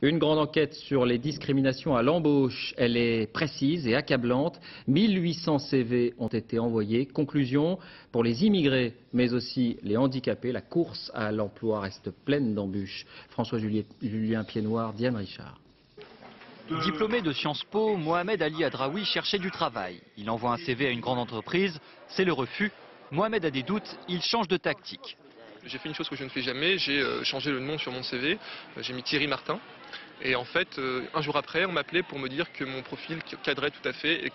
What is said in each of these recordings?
Une grande enquête sur les discriminations à l'embauche. Elle est précise et accablante. 1800 CV ont été envoyés. Conclusion, pour les immigrés, mais aussi les handicapés, la course à l'emploi reste pleine d'embûches. François-Julien Piednoir, Diane Richard. Diplômé de Sciences Po, Mohamed Ali Adraoui cherchait du travail. Il envoie un CV à une grande entreprise, c'est le refus. Mohamed a des doutes, il change de tactique. J'ai fait une chose que je ne fais jamais, j'ai changé le nom sur mon CV, j'ai mis Thierry Martin. Et en fait, un jour après, on m'appelait pour me dire que mon profil cadrait tout à fait et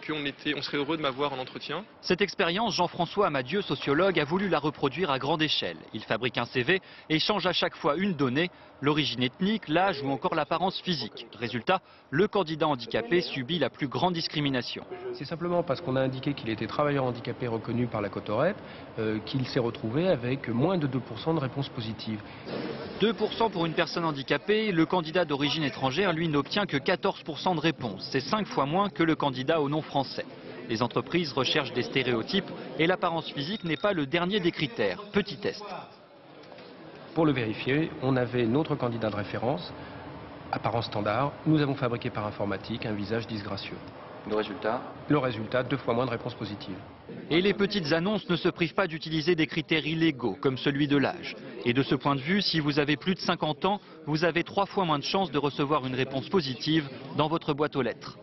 on serait heureux de m'avoir en entretien. Cette expérience, Jean-François Amadieu, sociologue, a voulu la reproduire à grande échelle. Il fabrique un CV et change à chaque fois une donnée, l'origine ethnique, l'âge ou encore l'apparence physique. Résultat, le candidat handicapé subit la plus grande discrimination. C'est simplement parce qu'on a indiqué qu'il était travailleur handicapé reconnu par la Cotorep qu'il s'est retrouvé avec moins de 2% de réponses positives. 2% pour une personne handicapée, le candidat d'origine étrangère, lui, n'obtient que 14% de réponses. C'est 5 fois moins que le candidat au nom français. Les entreprises recherchent des stéréotypes et l'apparence physique n'est pas le dernier des critères. Petit test. Pour le vérifier, on avait notre candidat de référence, apparence standard. Nous avons fabriqué par informatique un visage disgracieux. Le résultat, 2 fois moins de réponses positives. Et les petites annonces ne se privent pas d'utiliser des critères illégaux, comme celui de l'âge. Et de ce point de vue, si vous avez plus de 50 ans, vous avez 3 fois moins de chances de recevoir une réponse positive dans votre boîte aux lettres.